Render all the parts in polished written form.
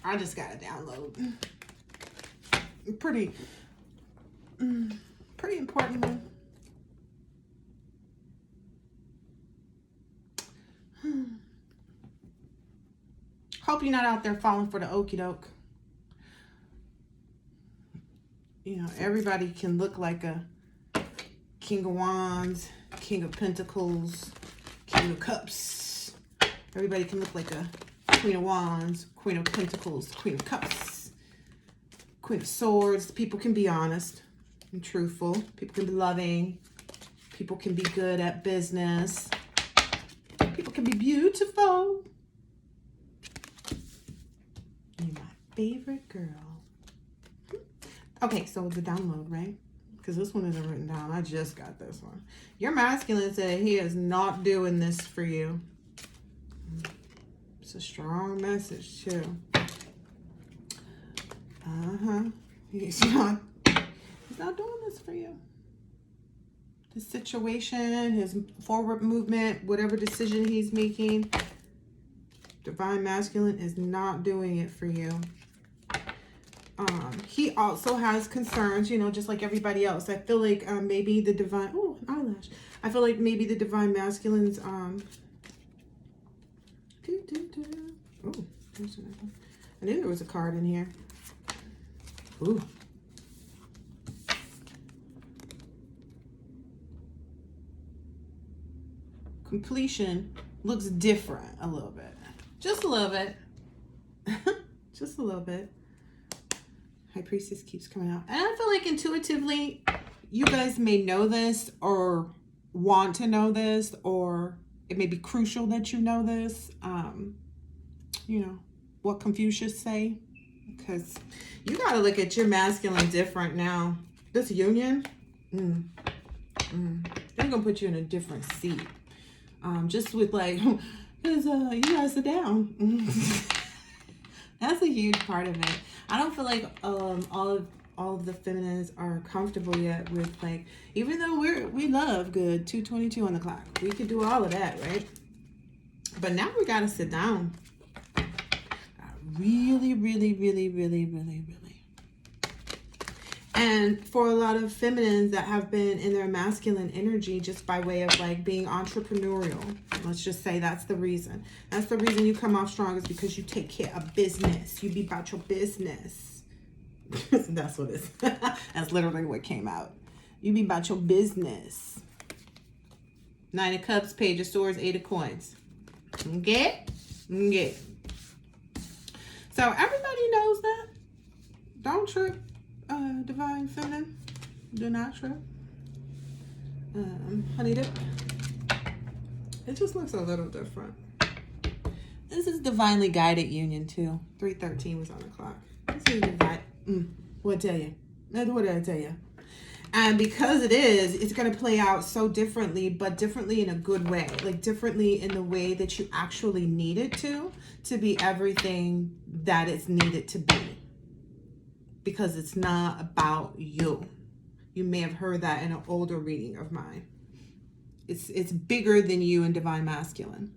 I just got to download. Pretty important one. Hope you're not out there falling for the okie doke. You know, everybody can look like a King of Wands, King of Pentacles, King of Cups. Everybody can look like a Queen of Wands, Queen of Pentacles, Queen of Cups, Queen of Swords. People can be honest and truthful. People can be loving. People can be good at business. People can be beautiful. You're my favorite girl. Okay, so the download, right? Because this one isn't written down. I just got this one. Your masculine said he is not doing this for you. It's a strong message, too. He's not doing this for you. The situation, his forward movement, whatever decision he's making, divine masculine is not doing it for you. He also has concerns, you know, just like everybody else. I feel like maybe the divine, oh, eyelash. I feel like maybe the divine masculines, oh, I knew there was a card in here. Ooh. Completion looks different a little bit. Just a little bit. Just a little bit. High Priestess keeps coming out. And I feel like intuitively, you guys may know this or want to know this, or it may be crucial that you know this. You know, what Confucius say? Because you got to look at your masculine different now. This union, they're going to put you in a different seat. Just with like, because you guys are down. That's a huge part of it. I don't feel like all of the feminines are comfortable yet with, like, even though we love good 2:22 on the clock. We could do all of that, right? But now we gotta sit down. Really. And for a lot of feminines that have been in their masculine energy just by way of like being entrepreneurial, let's just say that's the reason. That's the reason you come off strong, is because you take care of business. You be about your business. That's what it is. That's literally what came out. You be about your business. 9 of Cups, Page of Swords, 8 of Coins. Okay? Okay. So everybody knows that. Don't trip. Divine feminine, do not trip. Honey dip. It just looks a little different. This is divinely guided union too. 3:13 was on the clock. This is divine. What tell you? That's what I tell you. And because it is, it's going to play out so differently, but differently in a good way. Like differently in the way that you actually need it to be everything that it's needed to be. Because it's not about you. You may have heard that in an older reading of mine. It's bigger than you in divine masculine.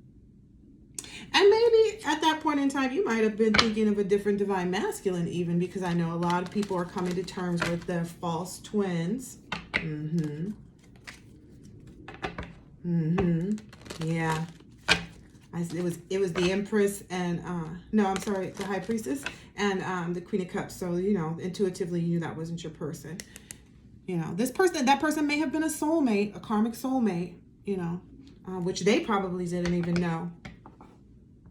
And maybe at that point in time, you might have been thinking of a different divine masculine even, because I know a lot of people are coming to terms with their false twins. Yeah. It was the Empress and no, I'm sorry, the High Priestess and the Queen of Cups. So, you know, intuitively you knew that wasn't your person. You know, that person may have been a soulmate, a karmic soulmate, you know, which they probably didn't even know.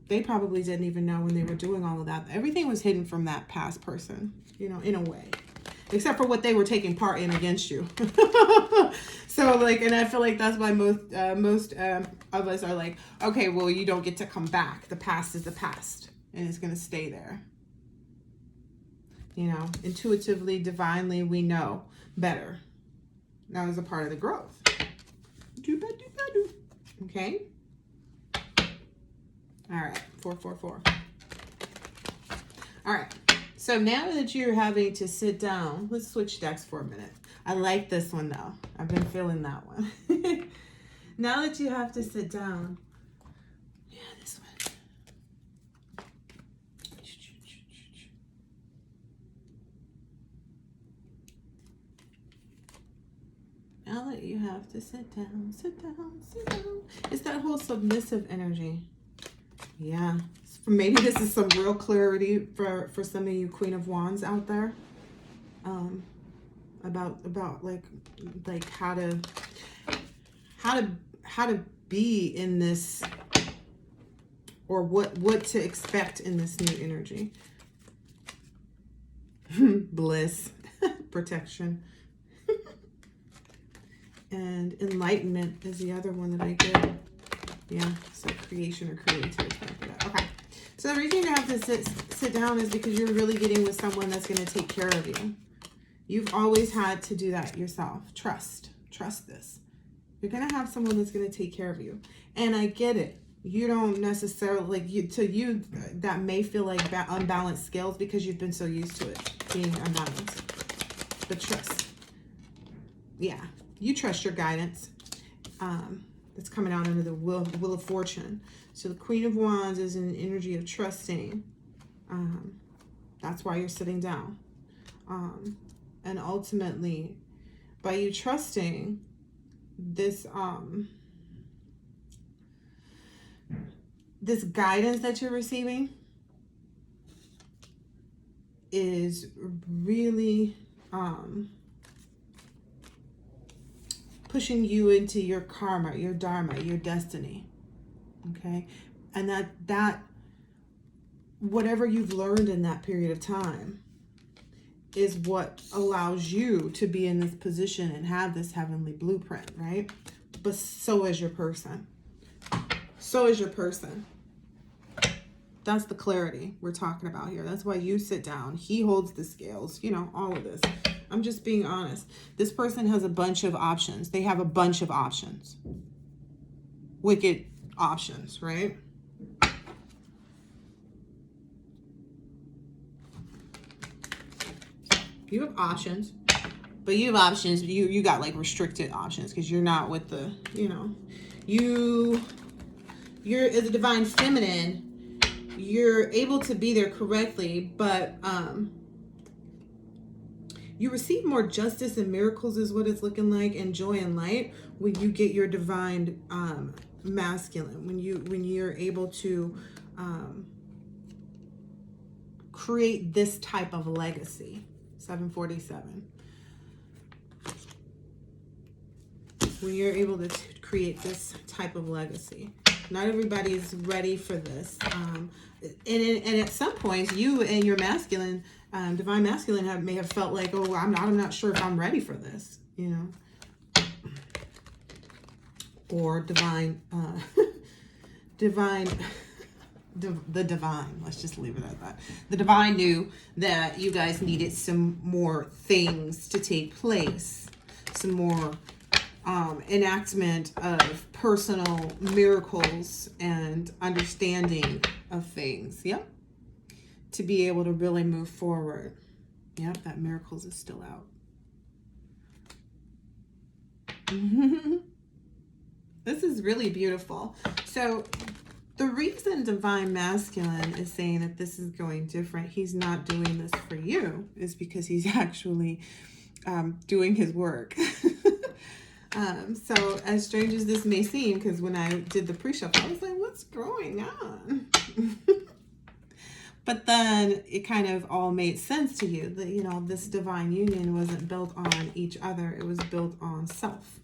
They probably didn't even know when they were doing all of that. Everything was hidden from that past person, you know, in a way. Except for what they were taking part in against you. So, like, and I feel like that's why most of us are like, okay, well, you don't get to come back. The past is the past, and it's going to stay there. You know, intuitively, divinely, we know better. That was a part of the growth. Okay? All right, 444. All right. So now that you're having to sit down, let's switch decks for a minute. I like this one though. I've been feeling that one. Now that you have to sit down, yeah, this one. Charlotte, you have to sit down, sit down, sit down. It's that whole submissive energy. Yeah. Maybe this is some real clarity for some of you Queen of Wands out there. About like how to be in this, or what to expect in this new energy. Bliss, protection, and enlightenment is the other one that I get. Yeah, so creation or creativity. Okay, so the reason you have to sit down is because you're really getting with someone that's going to take care of you. You've always had to do that yourself. Trust this. You're going to have someone that's going to take care of you. And I get it. You don't necessarily, to you, that may feel like unbalanced scales because you've been so used to it being unbalanced. But trust. Yeah, you trust your guidance. That's coming out under the Wheel of Fortune. So the Queen of Wands is an energy of trusting. That's why you're sitting down. And ultimately, by you trusting, this guidance that you're receiving is really pushing you into your karma, your dharma, your destiny. Okay? And that whatever you've learned in that period of time is what allows you to be in this position and have this heavenly blueprint, right? But so is your person. So is your person. That's the clarity we're talking about here. That's why you sit down. He holds the scales, all of this. I'm just being honest. This person has a bunch of options. They have a bunch of options. Wicked options, right? You have options, but you have options. You got like restricted options because you're not with the, you're as a divine feminine, you're able to be there correctly, but you receive more justice and miracles is what it's looking like, and joy and light when you get your divine masculine, when you're able to create this type of legacy. 747. When you're able to create this type of legacy. Not everybody's ready for this. And at some points, you and your masculine, divine masculine may have felt like, oh, I'm not sure if I'm ready for this, Or divine, the divine, let's just leave it at that. The divine knew that you guys needed some more things to take place, some more enactment of personal miracles and understanding of things. Yep. To be able to really move forward. Yep, that miracles is still out. This is really beautiful. So the reason divine masculine is saying that this is going different, he's not doing this for you, is because he's actually doing his work. So as strange as this may seem, because when I did the pre-shuffle, I was like, what's going on? But then it kind of all made sense to you that, this divine union wasn't built on each other. It was built on self.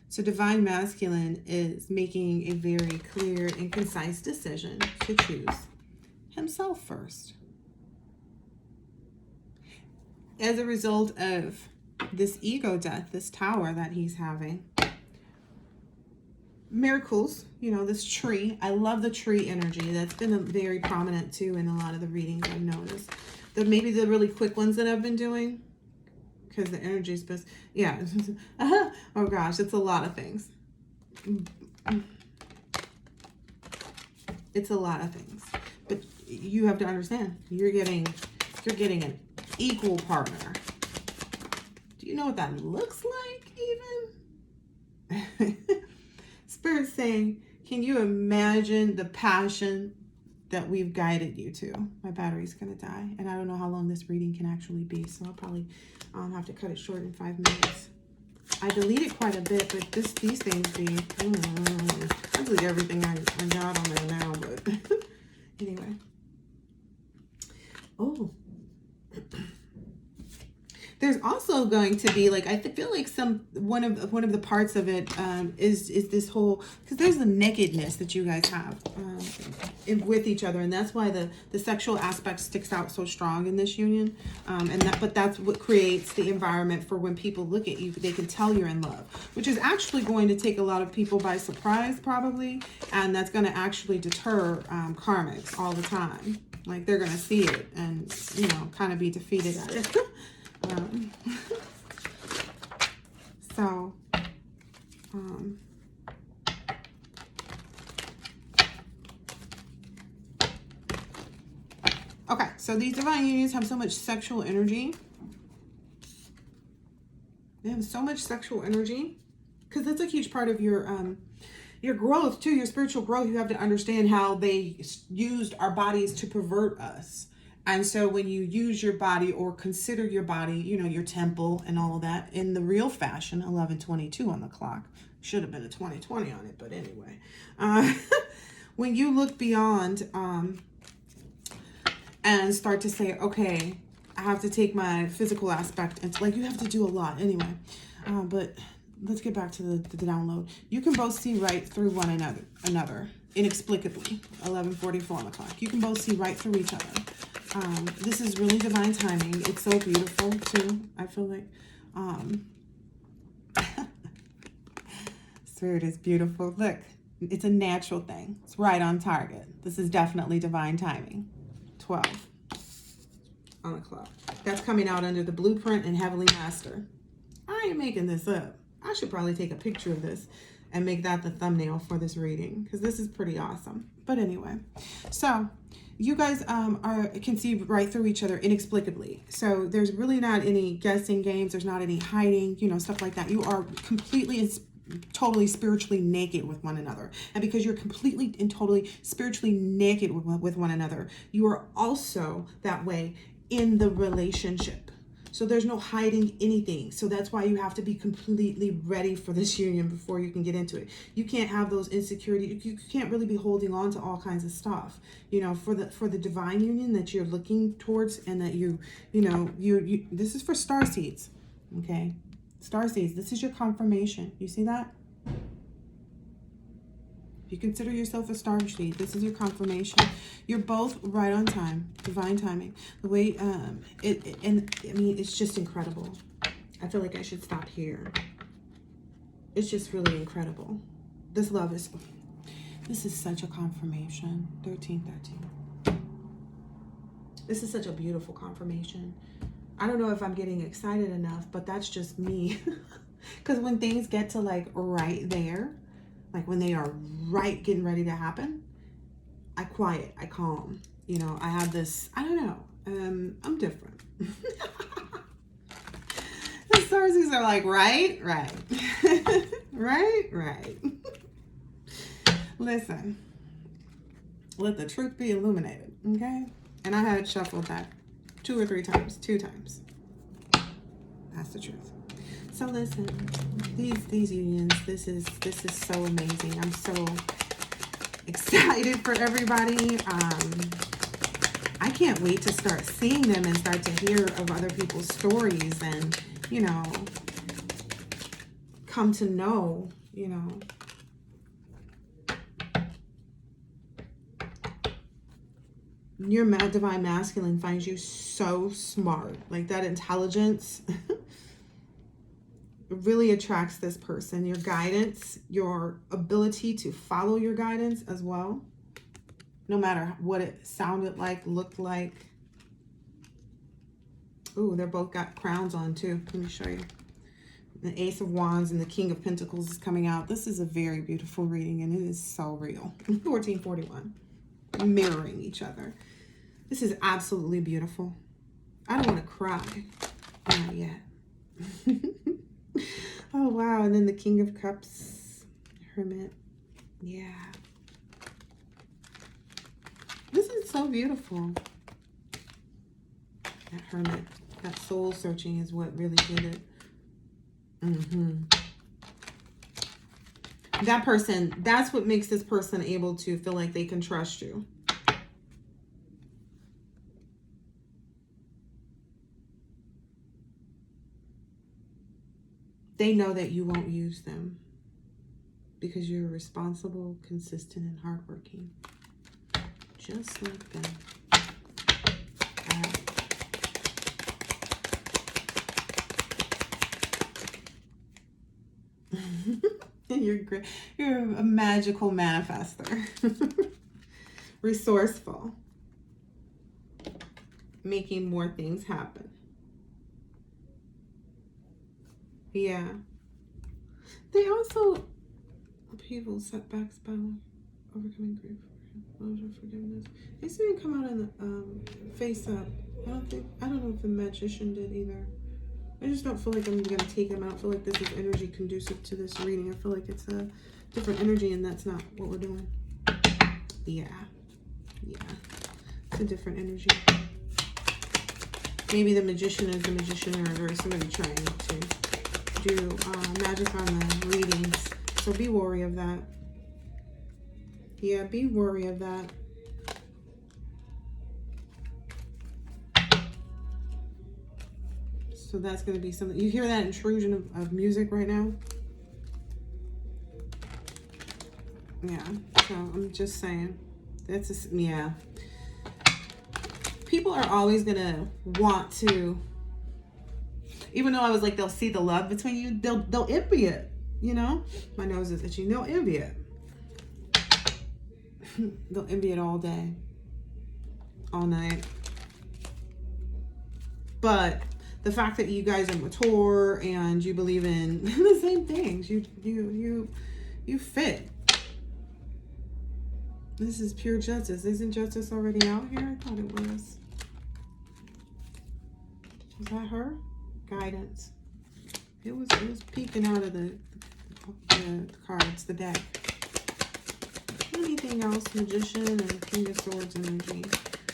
So divine masculine is making a very clear and concise decision to choose himself first. As a result of this ego death, this tower that he's having, miracles, this tree. I love the tree energy. That's been very prominent too in a lot of the readings I've noticed. Maybe the really quick ones that I've been doing. Because the energy is best. Yeah. Oh gosh, it's a lot of things. It's a lot of things. But you have to understand, you're getting an equal partner. Do you know what that looks like even? Spirit's saying, can you imagine the passion that we've guided you to? My battery's gonna die, and I don't know how long this reading can actually be, so I'll probably have to cut it short in 5 minutes. I deleted quite a bit, but these things be, I delete everything I got on there now, but anyway. Oh. There's also going to be like, I feel like one of the parts of it is this whole, because there's the nakedness that you guys have with each other, and that's why the sexual aspect sticks out so strong in this union, but that's what creates the environment for when people look at you, they can tell you're in love, which is actually going to take a lot of people by surprise probably, and that's going to actually deter karmics all the time. Like they're going to see it and, you know, kind of be defeated at it. So, okay, so these divine unions have so much sexual energy. They have so much sexual energy because that's a huge part of your growth too, your spiritual growth. You have to understand how they used our bodies to pervert us. And so when you use your body or consider your body, you know, your temple and all of that in the real fashion, 11:22 on the clock, should have been a 20:20 on it, but anyway. When you look beyond and start to say, okay, I have to take my physical aspect, and like you have to do a lot anyway. But let's get back to the download. You can both see right through one another inexplicably. 11:44 on the clock. You can both see right through each other. This is really divine timing. It's so beautiful too. I feel like Spirit is beautiful. Look, it's a natural thing. It's right on target. This is definitely divine timing. 12 on the clock. That's coming out under the blueprint and Heavenly Master. I ain't making this up. I should probably take a picture of this and make that the thumbnail for this reading because this is pretty awesome. But anyway, so you guys can see right through each other inexplicably. So there's really not any guessing games. There's not any hiding, you know, stuff like that. You are completely and totally spiritually naked with one another. And because you're completely and totally spiritually naked with one another, you are also that way in the relationship. So there's no hiding anything. So that's why you have to be completely ready for this union before you can get into it. You can't have those insecurities. You can't really be holding on to all kinds of stuff, you know, for the divine union that you're looking towards, and that you this is for star seeds. Okay. Star seeds. This is your confirmation. You see that? If you consider yourself a star seed, this is your confirmation. You're both right on time, divine timing. The way, and I mean, it's just incredible. I feel like I should stop here. It's just really incredible. This love is, this is such a confirmation. 1313. This is such a beautiful confirmation. I don't know if I'm getting excited enough, but that's just me. Because when things get to like right there, like when they are right getting ready to happen, I quiet, I calm. You know, I have this, I don't know, I'm different. The Starseeds are like, right. right. Listen, let the truth be illuminated, okay? And I had it shuffled back 2 or 3 times, 2 times. That's the truth. So listen, these unions, this is so amazing. I'm so excited for everybody. I can't wait to start seeing them and start to hear of other people's stories and, you know, come to know, you know. Your divine masculine finds you so smart. Like that intelligence really attracts this person. Your guidance, your ability to follow your guidance as well. No matter what it sounded like, looked like. Ooh, they're both got crowns on too. Let me show you. The Ace of Wands and the King of Pentacles is coming out. This is a very beautiful reading and it is so real. 1441. Mirroring each other. This is absolutely beautiful. I don't want to cry. Not yet. Oh, wow. And then the King of Cups. Hermit. Yeah. This is so beautiful. That Hermit. That soul searching is what really did it. That person, that's what makes this person able to feel like they can trust you. They know that you won't use them because you're responsible, consistent, and hardworking. Just like them. You're great. You're a magical manifester. Resourceful. Making more things happen. Yeah. They also, people, setbacks, battle, overcoming grief, forgiveness. They seem to come out in the face up. I don't know if the magician did either. I just don't feel like I'm going to take them. I don't feel like this is energy conducive to this reading. I feel like it's a different energy, and that's not what we're doing. Yeah. Yeah. It's a different energy. Maybe the magician is the magician, or somebody trying to do magic on the readings. So be wary of that. Yeah, be wary of that. So that's going to be something. You hear that intrusion of music right now? Yeah. So I'm just saying. That's yeah. People are always going to want to, even though I was like, they'll see the love between you, they'll envy it. You know? My nose is itchy. They'll envy it. They'll envy it all day. All night. But the fact that you guys are mature and you believe in the same things, you fit. This is pure justice. Isn't justice already out here? I thought it was. Is that her? Guidance. It was peeking out of the cards, the deck. Anything else? Magician and King of Swords energy.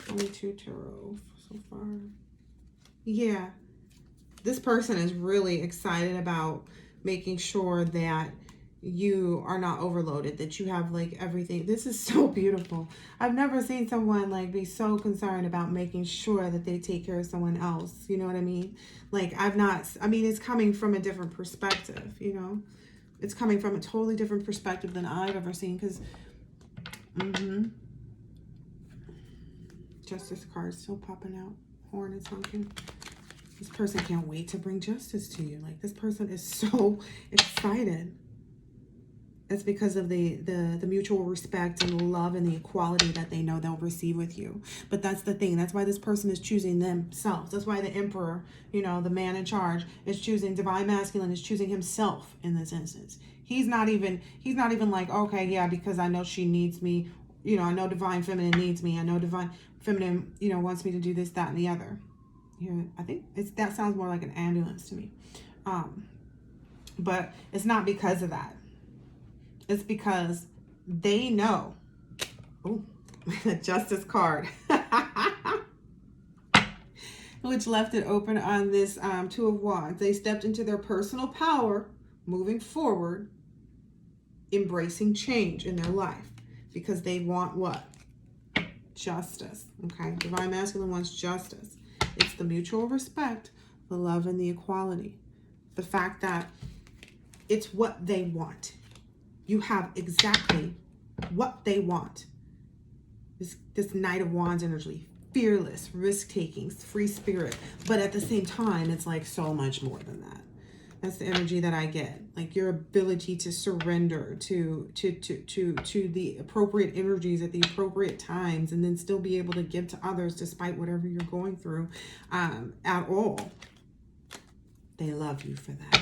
Only 2 tarot so far. Yeah. This person is really excited about making sure that you are not overloaded, that you have like everything. This is so beautiful. I've never seen someone like be so concerned about making sure that they take care of someone else. You know what I mean? Like I mean, it's coming from a different perspective, you know? It's coming from a totally different perspective than I've ever seen because, Justice card still popping out. Horn is honking. This person can't wait to bring justice to you. Like this person is so excited. It's because of the mutual respect and the love and the equality that they know they'll receive with you. But that's the thing. That's why this person is choosing themselves. That's why the Emperor, you know, the man in charge, is choosing Divine Masculine, is choosing himself in this instance. He's not even like, okay, yeah, because I know she needs me. You know, I know Divine Feminine needs me. I know Divine Feminine, you know, wants me to do this, that, and the other. Here, I think that sounds more like an ambulance to me. But it's not because of that. It's because they know. Oh, Justice card. Which left it open on this 2 of Wands. They stepped into their personal power, moving forward, embracing change in their life. Because they want what? Justice. Okay, Divine Masculine wants justice. It's the mutual respect, the love, and the equality. The fact that it's what they want. You have exactly what they want. This Knight of Wands energy. Fearless, risk-taking, free spirit. But at the same time, it's like so much more than that. That's the energy that I get. Like your ability to surrender to the appropriate energies at the appropriate times, and then still be able to give to others despite whatever you're going through at all. They love you for that.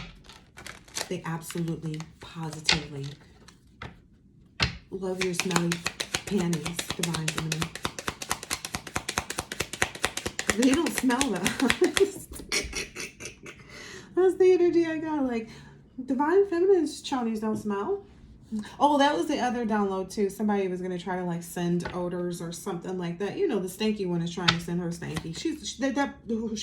They absolutely, positively love your smelly panties, Divine Feminine. They don't smell that. That's the energy I got. Like, Divine Feminine's chonies don't smell. Oh, that was the other download too. Somebody was gonna try to like send odors or something like that. You know, the stanky one is trying to send her stanky.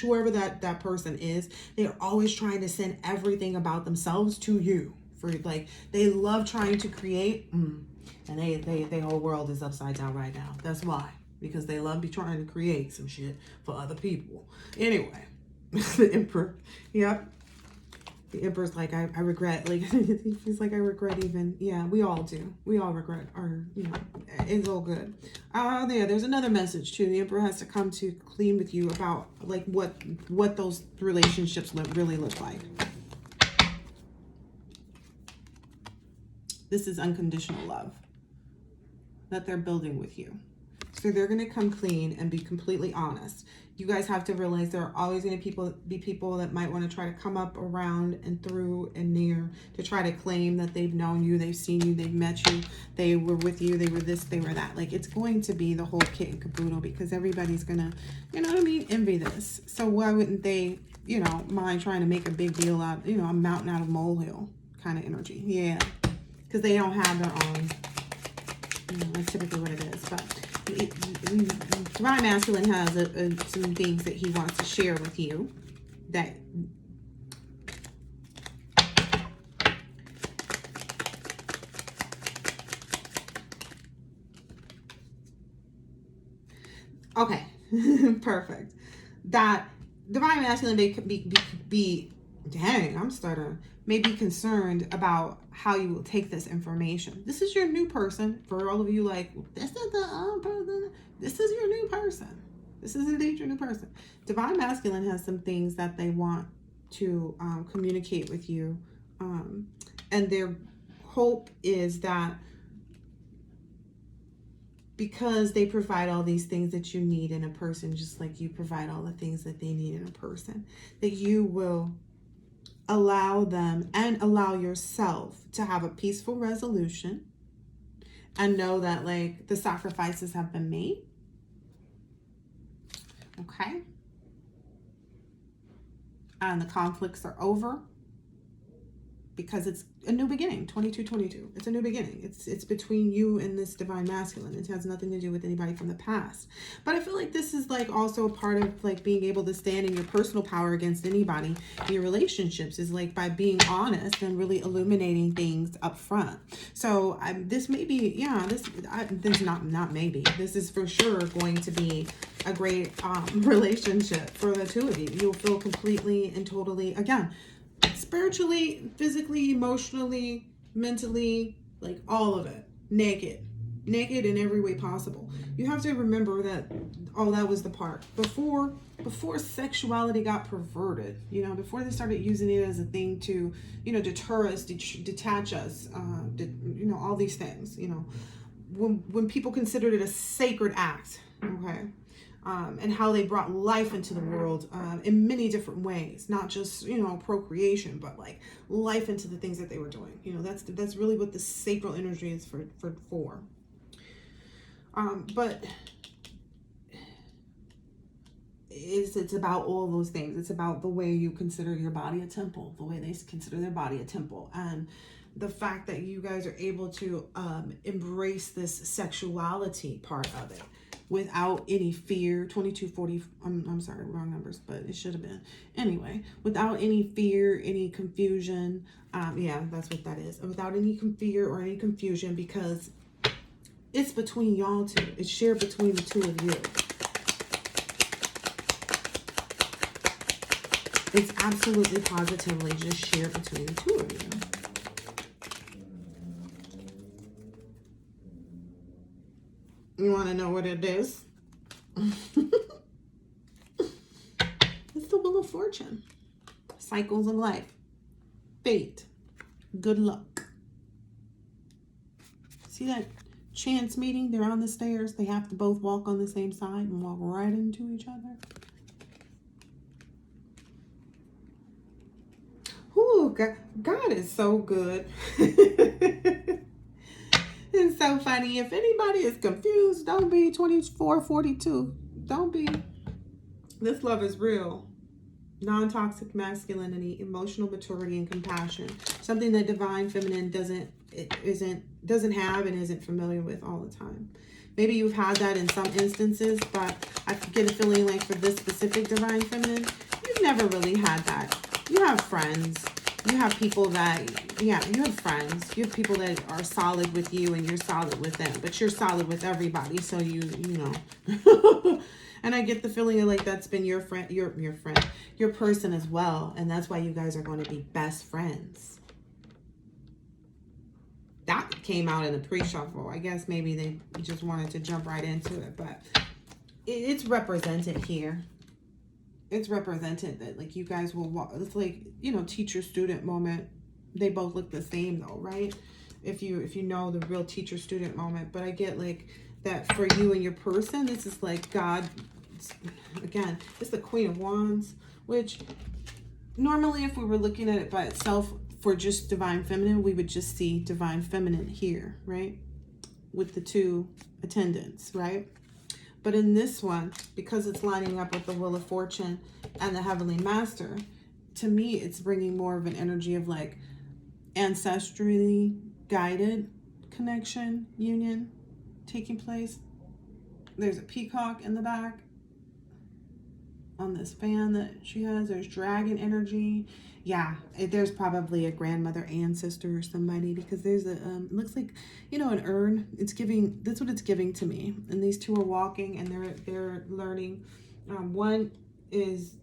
Whoever that person is, they're always trying to send everything about themselves to you. For like, they love trying to create, and they whole world is upside down right now. That's why, because they love be trying to create some shit for other people. Anyway, the Emperor. Yep. The Empress, like, I regret, like, he's like, I regret even, yeah, we all do. We all regret our, you know, it's all good. There's another message, too. The Emperor has to come to clean with you about, like, what those relationships really look like. This is unconditional love that they're building with you. So they're going to come clean and be completely honest. You guys have to realize there are always going to be people that might want to try to come up around and through and near to try to claim that they've known you, they've seen you, they've met you, they were with you, they were this, they were that. Like, it's going to be the whole kit and caboodle because everybody's going to, you know what I mean, envy this. So why wouldn't they, you know, mind trying to make a big deal out, you know, a mountain out of molehill kind of energy. Yeah, because they don't have their own. You know, that's typically what it is. But Divine Masculine has some things that he wants to share with you. That okay, perfect. That Divine Masculine be dang, I'm starting. May be concerned about how you will take this information. This is your new person. For all of you, like, this is the person. This is your new person. This is indeed your new person. Divine Masculine has some things that they want to communicate with you. And their hope is that because they provide all these things that you need in a person, just like you provide all the things that they need in a person, that you will allow them and allow yourself to have a peaceful resolution and know that, like, the sacrifices have been made. Okay. And the conflicts are over because it's a new beginning. 2222. It's a new beginning. It's between you and this Divine Masculine. It has nothing to do with anybody from the past. But I feel like this is, like, also a part of, like, being able to stand in your personal power against anybody in your relationships is, like, by being honest and really illuminating things up front. So this may be, yeah, this not maybe. This is for sure going to be a great relationship for the two of you. You'll feel completely and totally, again, spiritually, physically, emotionally, mentally, like all of it, naked in every way possible. You have to remember that that was the part before sexuality got perverted, you know, before they started using it as a thing to, you know, deter us, detach us, you know, all these things, you know, when people considered it a sacred act, okay. And how they brought life into the world in many different ways, not just, you know, procreation, but like life into the things that they were doing. You know, that's really what the sacral energy is for. But it's about all those things. It's about the way you consider your body a temple, the way they consider their body a temple, and the fact that you guys are able to embrace this sexuality part of it without any fear. 2240, I'm sorry, wrong numbers, but it should have been. Anyway, without any fear, any confusion. Yeah, that's what that is. Without any fear or any confusion, because it's between y'all two. It's shared between the two of you. It's absolutely positively just shared between the two of you. You want to know what it is? It's the Wheel of Fortune. Cycles of life. Fate. Good luck. See that chance meeting? They're on the stairs. They have to both walk on the same side and walk right into each other. Ooh, God is so good. It's so funny. If anybody is confused, don't be. 2442. Don't be. This love is real. non-toxic masculinity, emotional maturity, and compassion. Something that divine feminine doesn't have and isn't familiar with all the time. Maybe you've had that in some instances, but I get a feeling like for this specific divine feminine, you've never really had that. You have friends. You have people that, yeah, you have friends. You have people that are solid with you and you're solid with them. But you're solid with everybody, so you know. And I get the feeling of like that's been your friend, your friend, your person as well. And that's why you guys are going to be best friends. That came out in the pre-shuffle. I guess maybe they just wanted to jump right into it. But it's represented here. It's represented that like you guys will walk. It's like, you know, teacher-student moment. They both look the same though, right? If you know the real teacher-student moment. But I get like that for you and your person, this is like God. Again, it's the Queen of Wands, which normally if we were looking at it by itself for just divine feminine, we would just see divine feminine here, right? With the two attendants, right? But in this one, because it's lining up with the Wheel of Fortune and the Heavenly Master, to me, it's bringing more of an energy of like ancestrally guided connection, union taking place. There's a peacock in the back on this fan that she has. There's dragon energy. Yeah, there's probably a grandmother ancestor or somebody, because there's a it looks like, you know, an urn. It's giving, that's what it's giving to me. And these two are walking and they're learning. One is